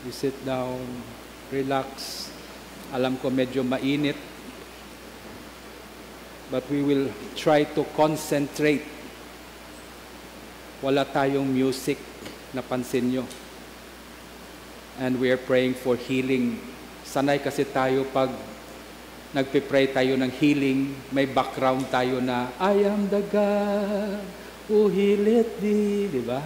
You sit down, relax. Alam ko medyo mainit, but we will try to concentrate. Wala tayong music, napansin nyo. And we are praying for healing. Sanay kasi tayo pag nagpipray tayo ng healing, may background tayo na, I am the God who healeth thee. Diba?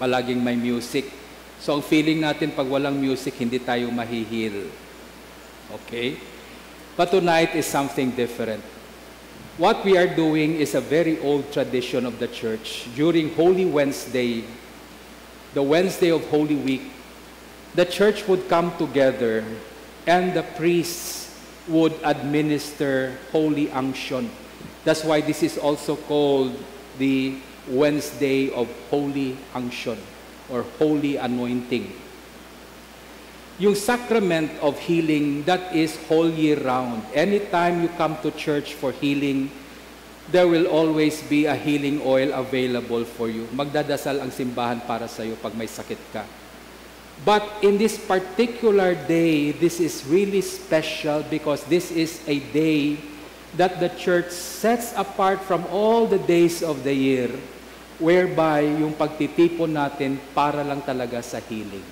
Palaging may music. So ang feeling natin pag walang music, hindi tayo mahihil. Okay? But tonight is something different. What we are doing is a very old tradition of the church. During Holy Wednesday, the Wednesday of Holy Week, the church would come together and the priests would administer holy unction. That's why this is also called the Wednesday of Holy Unction or Holy Anointing. Yung sacrament of healing, that is whole year round. Anytime you come to church for healing, there will always be a healing oil available for you. Magdadasal ang simbahan para sa iyo pag may sakit ka. But in this particular day, this is really special because this is a day that the church sets apart from all the days of the year, whereby yung pagtitipon natin para lang talaga sa healing.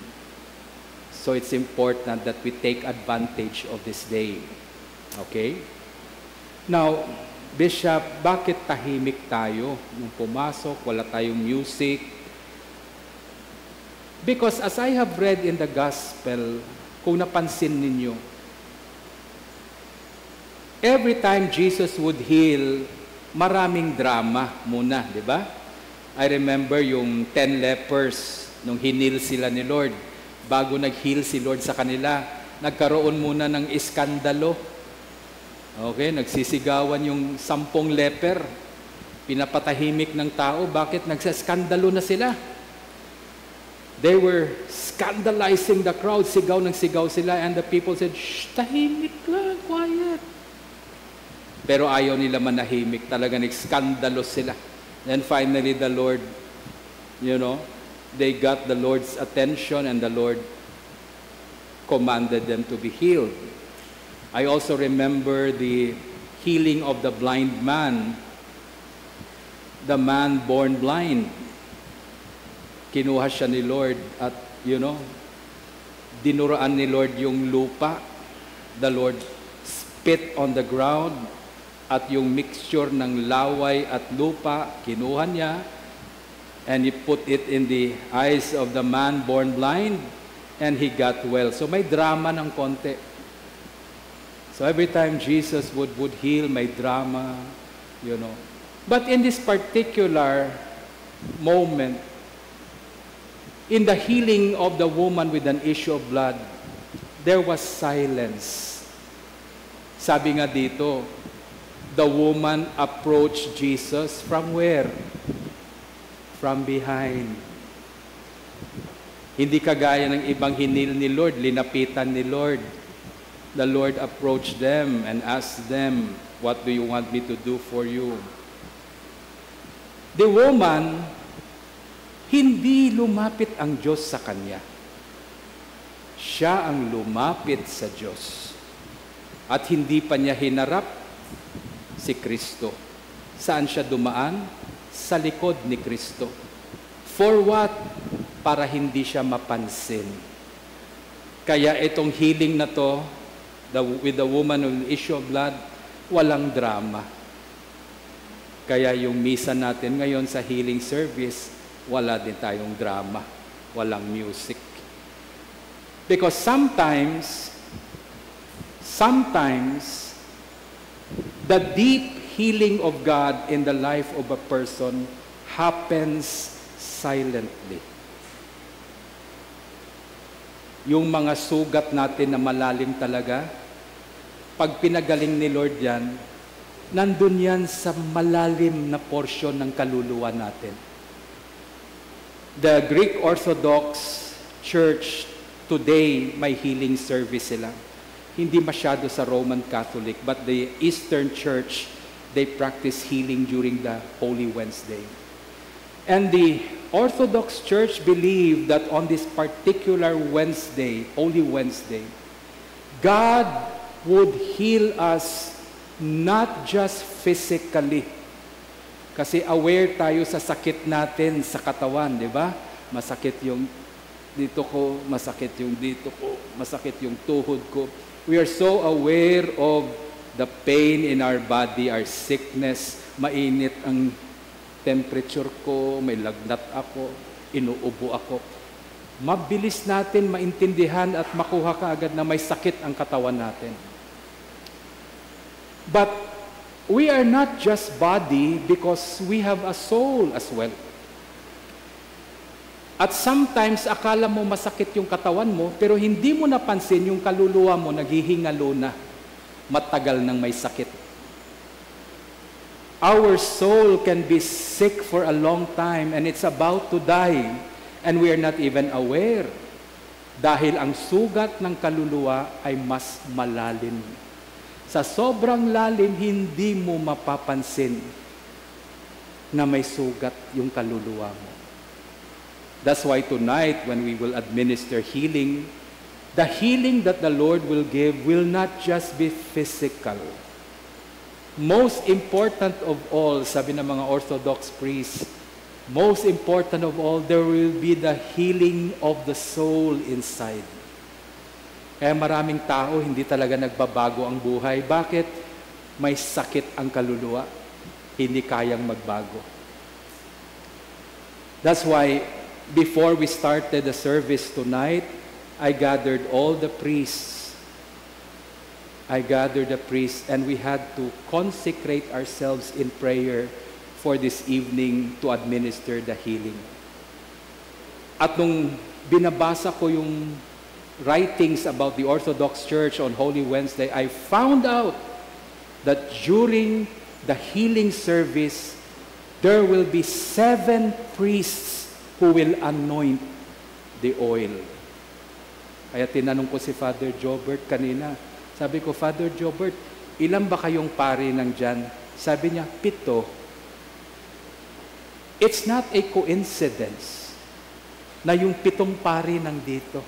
So it's important that we take advantage of this day. Okay? Now, Bishop, bakit tahimik tayo? Nung pumasok, wala tayong music. Because as I have read in the gospel, kung napansin ninyo, every time Jesus would heal, maraming drama muna, di ba? I remember yung 10 lepers, nung hinil sila ni Lord. Bago nag-heal si Lord sa kanila, nagkaroon muna ng iskandalo. Okay, nagsisigawan yung 10 leper. Pinapatahimik ng tao, bakit nagsaskandalo na sila? They were scandalizing the crowd. Sigaw ng sigaw sila and the people said, shh, tahimik lang, quiet. Pero ayaw nila manahimik. Talaga nagskandalo sila. And finally the Lord, they got the Lord's attention and the Lord commanded them to be healed. I also remember the healing of the blind man, the man born blind. Kinuha siya ni Lord at, dinuraan ni Lord yung lupa. The Lord spit on the ground at yung mixture ng laway at lupa, kinuha niya and He put it in the eyes of the man born blind and he got well. So may drama ng konti. So every time Jesus would heal, may drama, But in this particular moment, in the healing of the woman with an issue of blood, there was silence. Sabi nga dito, the woman approached Jesus from where? From behind. Hindi kagaya ng ibang hinil ni Lord, linapitan ni Lord. The Lord approached them and asked them, what do you want me to do for you? The woman, hindi lumapit ang Diyos sa kanya. Siya ang lumapit sa Diyos. At hindi pa niya hinarap si Kristo. Saan siya dumaan? Sa likod ni Kristo. For what? Para hindi siya mapansin. Kaya itong healing na to, with the woman with issue of blood, walang drama. Kaya yung misa natin ngayon sa healing service, wala din tayong drama, walang music. Because sometimes, the deep healing of God in the life of a person happens silently. Yung mga sugat natin na malalim talaga, pag pinagaling ni Lord yan, nandun yan sa malalim na porsyon ng kaluluwa natin. The Greek Orthodox Church today, may healing service sila. Hindi masyado sa Roman Catholic, but the Eastern Church, they practice healing during the Holy Wednesday. And the Orthodox Church believe that on this particular Wednesday, Holy Wednesday, God would heal us not just physically. Kasi aware tayo sa sakit natin sa katawan, di ba? Masakit yung dito ko, masakit yung dito ko, masakit yung tuhod ko. We are so aware of the pain in our body, our sickness, mainit ang temperature ko, may lagnat ako, inuubo ako. Mabilis natin maintindihan at makuha kaagad na may sakit ang katawan natin. But we are not just body because we have a soul as well. At sometimes, akala mo masakit yung katawan mo, pero hindi mo napansin yung kaluluwa mo naghihingalo na. Matagal nang may sakit. Our soul can be sick for a long time and it's about to die and we are not even aware dahil ang sugat ng kaluluwa ay mas malalim. Sa sobrang lalim, hindi mo mapapansin na may sugat yung kaluluwa mo. That's why tonight when we will administer healing, the healing that the Lord will give will not just be physical. Most important of all, sabi ng mga Orthodox priests, most important of all, there will be the healing of the soul inside. Kaya maraming tao, hindi talaga nagbabago ang buhay. Bakit? May sakit ang kaluluwa. Hindi kayang magbago. That's why, before we started the service tonight, I gathered all the priests. And we had to consecrate ourselves in prayer for this evening to administer the healing. At nung binabasa ko yung writings about the Orthodox Church on Holy Wednesday, I found out that during the healing service, there will be 7 priests who will anoint the oil. Kaya tinanong ko si Father Jobert kanina, sabi ko, Father Jobert, ilan ba kayong pari ng dyan? Sabi niya, 7. It's not a coincidence na yung 7 pari nandito.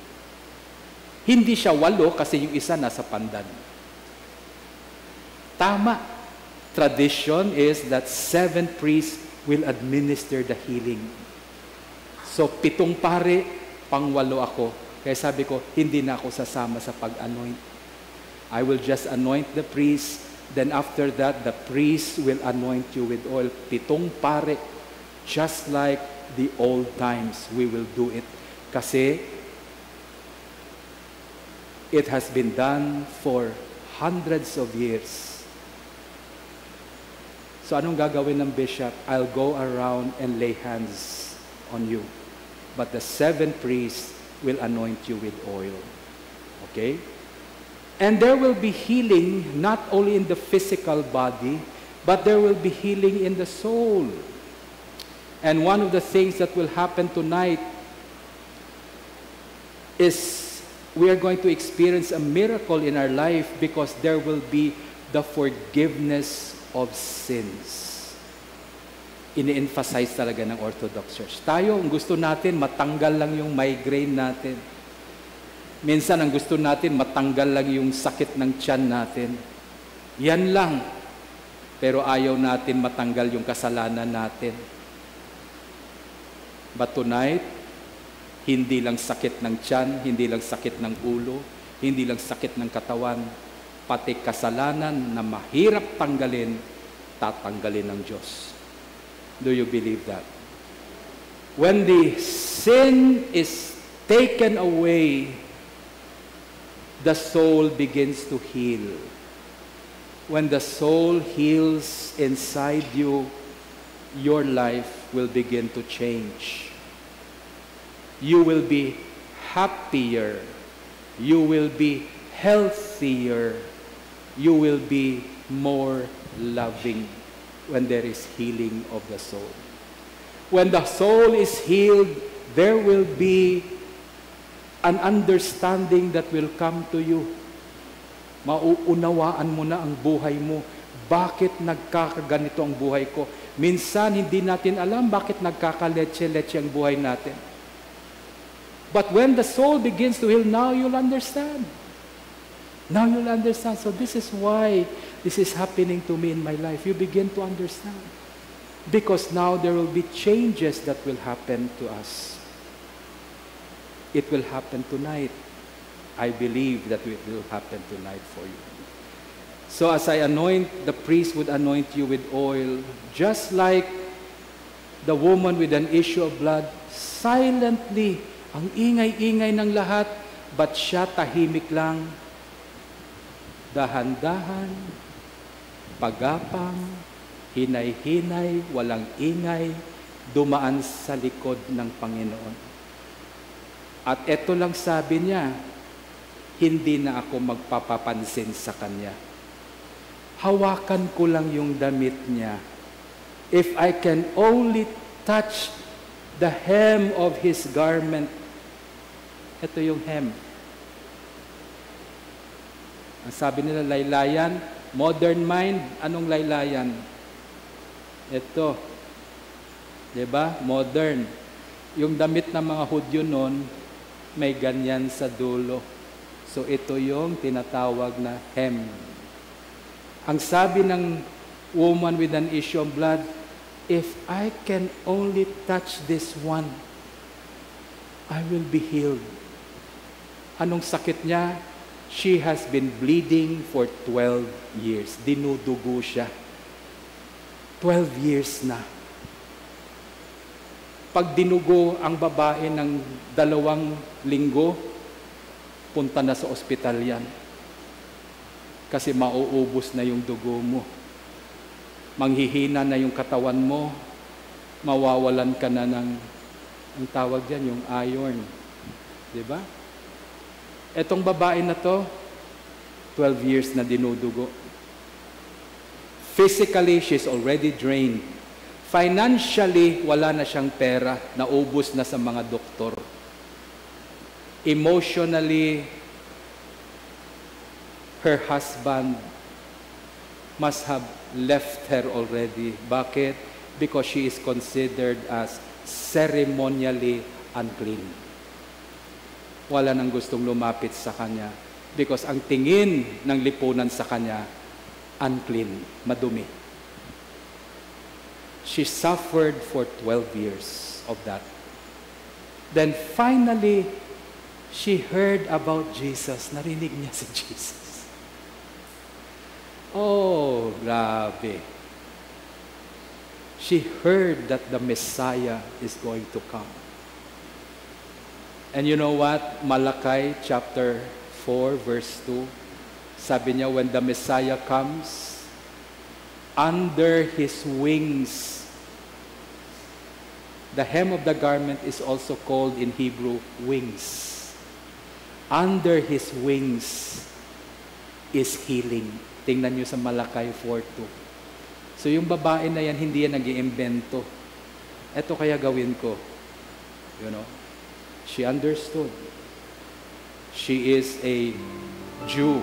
Hindi siya 8 kasi yung isa nasa pandan. Tama. Tradition is that 7 priests will administer the healing. So, 7 pari, pang 8 ako. Kaya sabi ko, hindi na ako sasama sa pag-anoint. I will just anoint the priest. Then after that, the priest will anoint you with oil. 7 pare. Just like the old times, we will do it. Kasi it has been done for hundreds of years. So anong gagawin ng bishop? I'll go around and lay hands on you. But the 7 priests will anoint you with oil. Okay? And there will be healing not only in the physical body, but there will be healing in the soul. And one of the things that will happen tonight is we are going to experience a miracle in our life because there will be the forgiveness of sins. Ini-emphasize talaga ng Orthodox Church. Tayo, ang gusto natin, matanggal lang yung migraine natin. Minsan, ang gusto natin, matanggal lang yung sakit ng tiyan natin. Yan lang. Pero ayaw natin matanggal yung kasalanan natin. But tonight, hindi lang sakit ng tiyan, hindi lang sakit ng ulo, hindi lang sakit ng katawan, pati kasalanan na mahirap tanggalin, tatanggalin ng Diyos. Do you believe that? When the sin is taken away, the soul begins to heal. When the soul heals inside you, your life will begin to change. You will be happier. You will be healthier. You will be more loving when there is healing of the soul. When the soul is healed, there will be an understanding that will come to you. Mauunawaan mo na ang buhay mo. Bakit nagkakaganito ang buhay ko? Minsan, hindi natin alam bakit nagkakaletse-letse ang buhay natin. But when the soul begins to heal, now you'll understand. Now you'll understand. So this is why this is happening to me in my life. You begin to understand. Because now there will be changes that will happen to us. It will happen tonight. I believe that it will happen tonight for you. So as I anoint, the priest would anoint you with oil, just like the woman with an issue of blood, silently, ang ingay-ingay ng lahat, but siya tahimik lang, dahan-dahan, pagapang, hinay-hinay, walang ingay, dumaan sa likod ng Panginoon. At eto lang sabi niya, hindi na ako magpapapansin sa Kanya. Hawakan ko lang yung damit niya. If I can only touch the hem of His garment. Ito yung hem. Ang sabi nila, laylayan, modern mind, anong laylayan? Ito. Diba? Modern. Yung damit ng mga Hudyo noon, may ganyan sa dulo. So ito yung tinatawag na hem. Ang sabi ng woman with an issue of blood, if I can only touch this one, I will be healed. Anong sakit niya? She has been bleeding for 12 years. Dinudugo siya. 12 years na. Pag dinugo ang babae ng 2 linggo, punta na sa ospital yan. Kasi mauubos na yung dugo mo. Manghihina na yung katawan mo. Mawawalan ka na ng, ang tawag dyan, yung iron. Diba? Etong babae na to, 12 years na dinudugo. Physically, she's already drained. Financially, wala na siyang pera. Naubos na sa mga doktor. Emotionally, her husband must have left her already. Bakit? Because she is considered as ceremonially unclean. Wala nang gustong lumapit sa kanya. Because ang tingin ng lipunan sa kanya, unclean, madumi. She suffered for 12 years of that. Then finally, she heard about Jesus. Narinig niya si Jesus. Oh, grabe. She heard that the Messiah is going to come. And you know what? Malachi chapter 4 verse 2, sabi niya, when the Messiah comes, under His wings, the hem of the garment is also called in Hebrew, wings. Under His wings is healing. Tingnan niyo sa Malachi 4:2. So yung babae na yan, hindi yan nag-iimbento. Ito kaya gawin ko. You know, she understood. She is a Jew.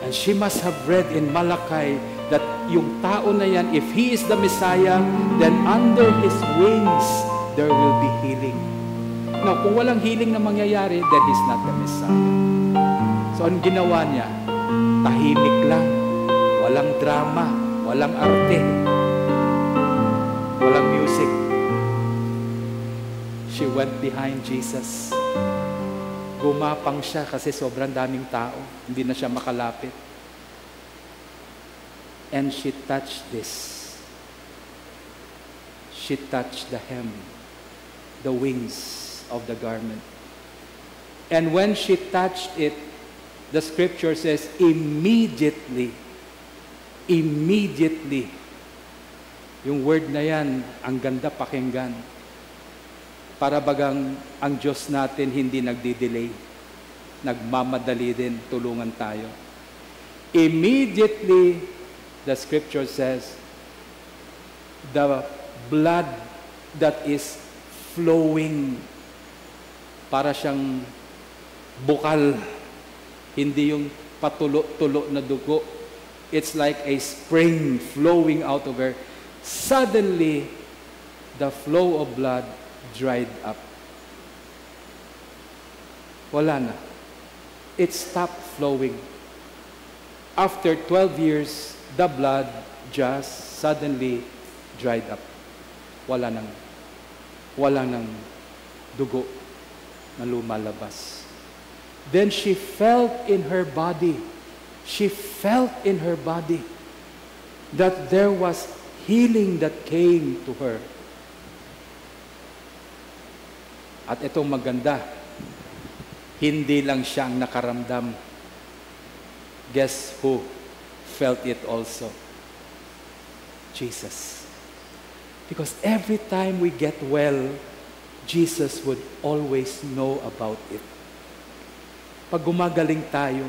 And she must have read in Malachi that yung tao na yan, if he is the Messiah, then under His wings, there will be healing. Now, kung walang healing na mangyayari, then He's not the Messiah. So, anong ginawa niya? Tahimik lang, walang drama, walang arte, walang music. She went behind Jesus. Gumapang siya kasi sobrang daming tao. Hindi na siya makalapit. And she touched this. She touched the hem, the wings of the garment. And when she touched it, the scripture says, immediately, yung word na yan, ang ganda pakinggan. Para bagang ang Diyos natin hindi nagdi-delay. Nagmamadali din, tulungan tayo. Immediately, the scripture says, the blood that is flowing, para siyang bukal, hindi yung patulo-tulo na dugo. It's like a spring flowing out of her. Suddenly, the flow of blood dried up. Wala na. It stopped flowing. After 12 years, the blood just suddenly dried up. Wala nang dugo na lumalabas. Then she felt in her body that there was healing that came to her. At itong maganda, hindi lang siya ang nakaramdam. Guess who felt it also? Jesus. Because every time we get well, Jesus would always know about it. Pag gumagaling tayo,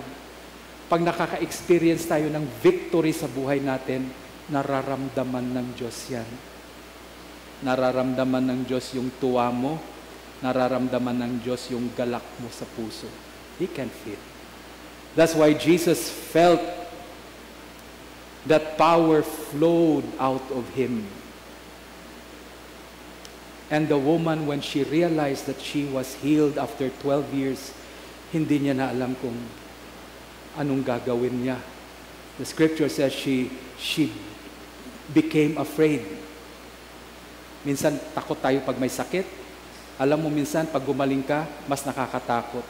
pag nakaka-experience tayo ng victory sa buhay natin, nararamdaman ng Diyos yan. Nararamdaman ng Diyos yung tuwa mo, nararamdaman ng Diyos yung galak mo sa puso. He can feel. That's why Jesus felt that power flowed out of him. And the woman, when she realized that she was healed after 12 years, hindi niya na alam kung anong gagawin niya. The scripture says she became afraid. Minsan, takot tayo pag may sakit. Alam mo, minsan, pag gumaling ka, mas nakakatakot.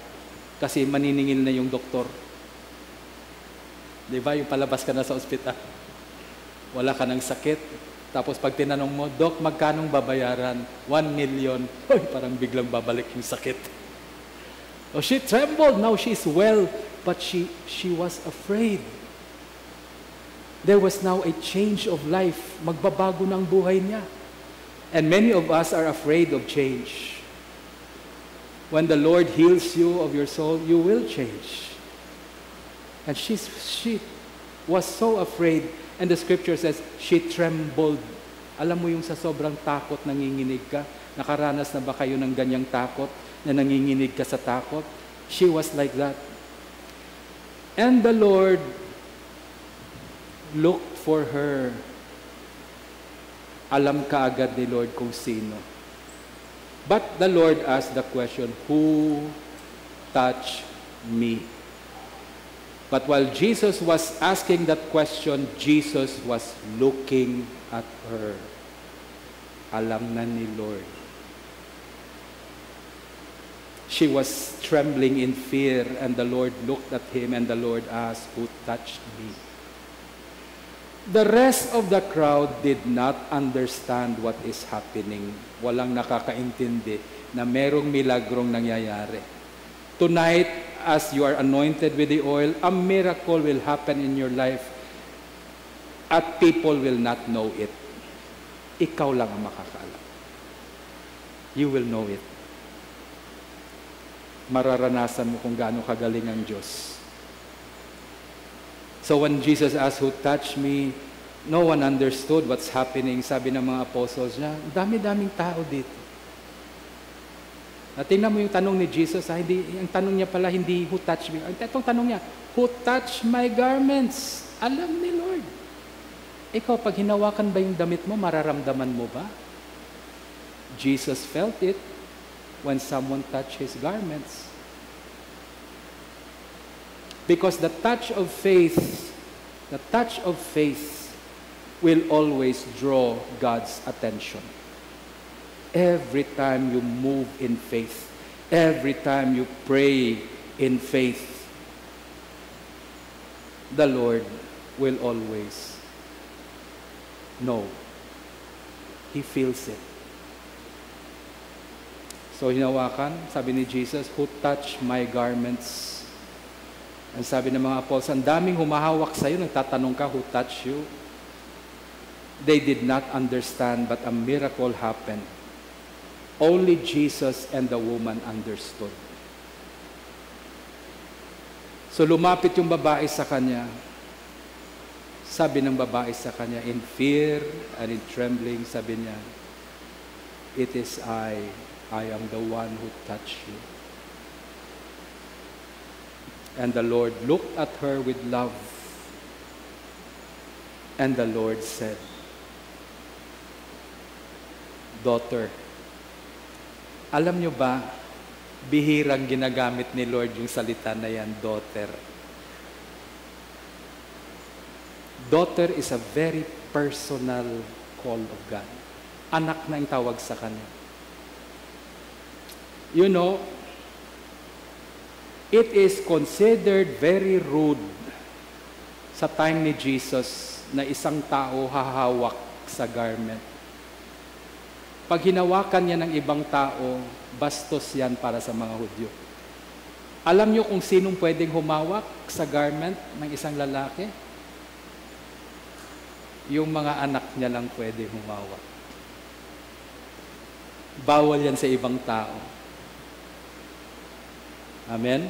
Kasi maniningil na yung doktor. Di ba? Yung palabas ka na sa ospital. Wala ka ng sakit. Tapos pag tinanong mo, Dok, magkanong babayaran? 1 million. Hoy, parang biglang babalik yung sakit. Oh, she trembled. Now she's well. But she was afraid. There was now a change of life. Magbabago ng buhay niya. And many of us are afraid of change. When the Lord heals you of your soul, you will change. And she was so afraid. And the scripture says, she trembled. Alam mo yung sa sobrang takot, nanginginig ka? Nakaranas na ba kayo ng ganyang takot? Na nanginginig ka sa takot? She was like that. And the Lord looked for her. Alam ka agad ni Lord kung sino. But the Lord asked the question, who touched me? But while Jesus was asking that question, Jesus was looking at her. Alam na ni Lord. She was trembling in fear, and the Lord looked at him, and the Lord asked, who touched me? The rest of the crowd did not understand what is happening. Walang nakakaintindi na merong milagrong nangyayari. Tonight, as you are anointed with the oil, a miracle will happen in your life at people will not know it. Ikaw lang ang makakaalam. You will know it. Mararanasan mo kung gaano kagaling ang Diyos. So when Jesus asked, who touched me, no one understood what's happening. Sabi ng mga apostles niya, dami-daming tao dito. Tingnan mo yung tanong ni Jesus, ang tanong niya pala hindi who touched me. Itong tanong niya, who touched my garments? Alam ni Lord. Ikaw, pag hinawakan ba yung damit mo, mararamdaman mo ba? Jesus felt it when someone touched his garments. Because the touch of faith will always draw God's attention. Every time you move in faith, every time you pray in faith, the Lord will always know. He feels it. So hinawakan, sabi ni Jesus, who touched my garments? Ang sabi ng mga apostles, ang daming humahawak sa iyo, nagtatanong ka, who touched you? They did not understand, but a miracle happened. Only Jesus and the woman understood. So lumapit yung babae sa kanya. Sabi ng babae sa kanya, in fear and in trembling, sabi niya, it is I am the one who touched you. And the Lord looked at her with love. And the Lord said, daughter. Alam nyo ba, bihirang ginagamit ni Lord yung salita na yan, daughter. Daughter is a very personal call of God. Anak na ang tawag sa kanya. You know, it is considered very rude sa time ni Jesus na isang tao hahawak sa garment. Pag hinawakan niya ng ibang tao, bastos yan para sa mga Hudyo. Alam niyo kung sinong pwedeng humawak sa garment ng isang lalaki? Yung mga anak niya lang pwede humawak. Bawal yan sa ibang tao. Amen?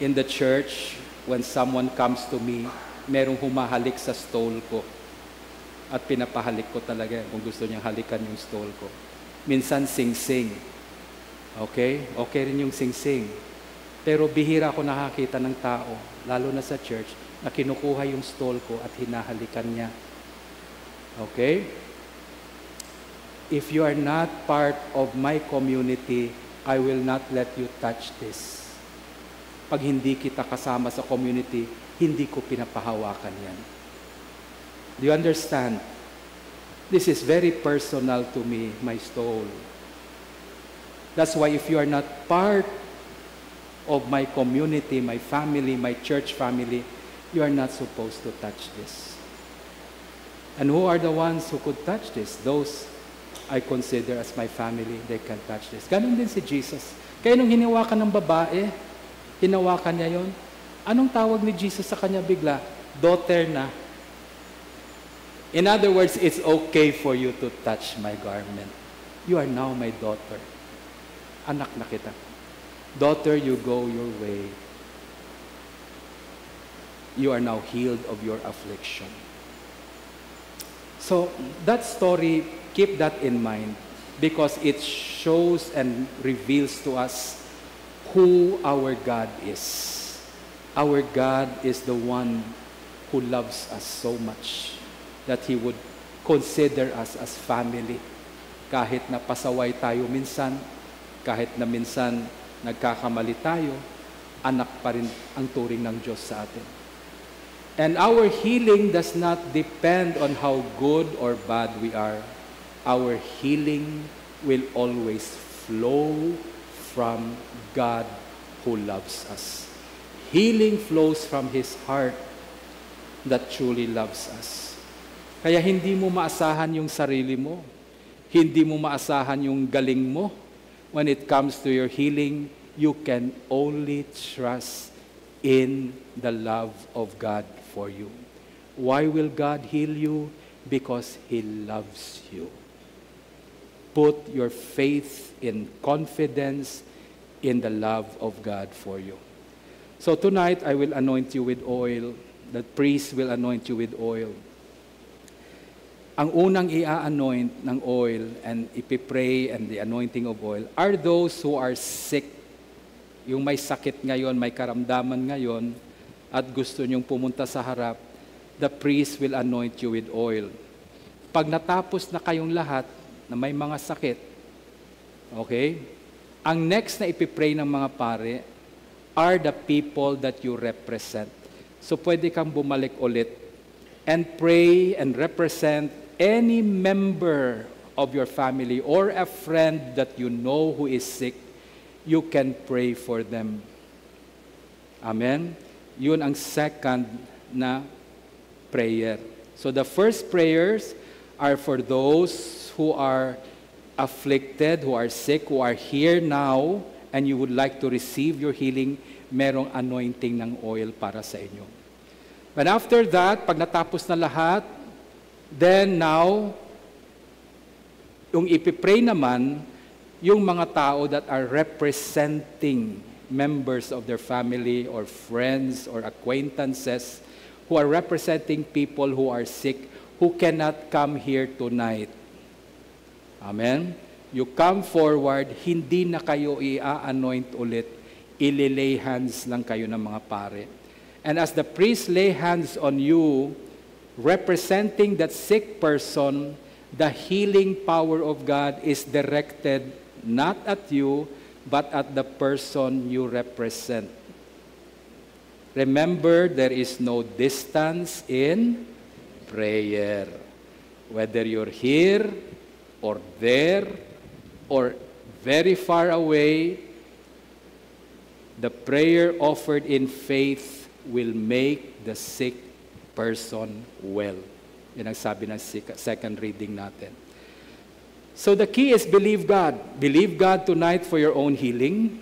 In the church, when someone comes to me, merong humahalik sa stole ko. At pinapahalik ko talaga kung gusto niyang halikan yung stole ko. Minsan sing-sing. Okay? Okay rin yung sing-sing. Pero bihira ako nakakita ng tao, lalo na sa church, na kinukuha yung stole ko at hinahalikan niya. Okay? If you are not part of my community, I will not let you touch this. Pag hindi kita kasama sa community, hindi ko pinapahawakan yan. Do you understand? This is very personal to me, my stole. That's why if you are not part of my community, my family, my church family, you are not supposed to touch this. And who are the ones who could touch this? Those I consider as my family, they can touch this. Ganon din si Jesus. Kaya nung hinawakan ng babae, hinawakan niya yon. Anong tawag ni Jesus sa kanya bigla? Daughter na. In other words, it's okay for you to touch my garment. You are now my daughter. Anak na kita. Daughter, you go your way. You are now healed of your affliction. So, that story, keep that in mind because it shows and reveals to us who our God is. Our God is the one who loves us so much that He would consider us as family. Kahit na pasaway tayo minsan, kahit na minsan nagkakamali tayo, anak pa rin ang turing ng Diyos sa atin. And our healing does not depend on how good or bad we are. Our healing will always flow from God who loves us. Healing flows from His heart that truly loves us. Kaya hindi mo maasahan yung sarili mo. Hindi mo maasahan yung galing mo. When it comes to your healing, you can only trust in the love of God for you. Why will God heal you? Because He loves you. Put your faith in confidence in the love of God for you. So tonight, I will anoint you with oil. The priest will anoint you with oil. Ang unang i-anoint ng oil and ipipray and the anointing of oil are those who are sick. Yung may sakit ngayon, may karamdaman ngayon, at gusto niyong pumunta sa harap, the priest will anoint you with oil. Pag natapos na kayong lahat na may mga sakit, okay, ang next na ipipray ng mga pare are the people that you represent. So pwede kang bumalik ulit and pray and represent any member of your family or a friend that you know who is sick. You can pray for them. Amen? Yun ang second na prayer. So the first prayers are for those who are afflicted, who are sick, who are here now, and you would like to receive your healing, merong anointing ng oil para sa inyo. But after that, pag natapos na lahat, then now, yung ipipray naman, yung mga tao that are representing members of their family or friends or acquaintances who are representing people who are sick, who cannot come here tonight. Amen? You come forward, hindi na kayo i-anoint ulit, ililay hands lang kayo ng mga pare. And as the priest lay hands on you, representing that sick person, the healing power of God is directed not at you, but at the person you represent. Remember, there is no distance in prayer. Whether you're here or there or very far away, the prayer offered in faith will make the sick person well. Yan ang sabi ng second reading natin. So the key is believe God. Believe God tonight for your own healing,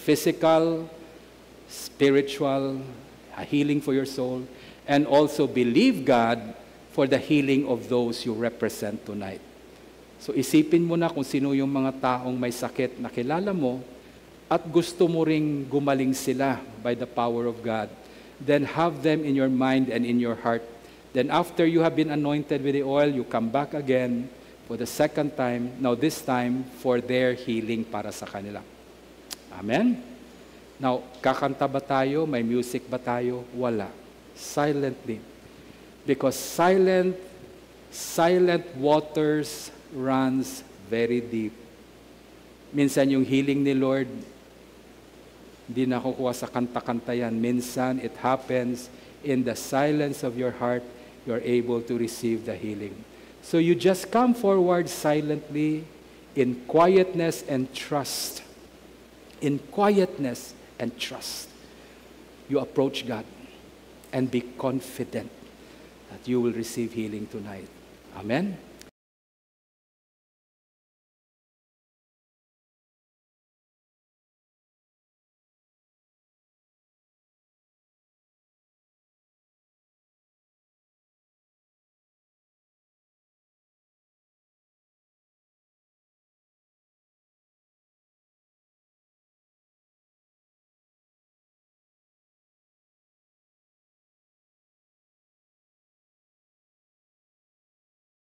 physical, spiritual, a healing for your soul, and also believe God for the healing of those you represent tonight. So isipin mo na kung sino yung mga taong may sakit na kilala mo at gusto mo ring gumaling sila by the power of God. Then have them in your mind and in your heart. Then after you have been anointed with the oil, you come back again for the second time, now this time for their healing para sa kanila. Amen? Now, kakanta ba tayo? May music ba tayo? Wala. Silently. Because silent waters runs very deep. Minsan yung healing ni Lord, hindi nakukuha sa kanta-kanta yan. Minsan, it happens in the silence of your heart, you're able to receive the healing. So you just come forward silently in quietness and trust. In quietness and trust. You approach God and be confident that you will receive healing tonight. Amen?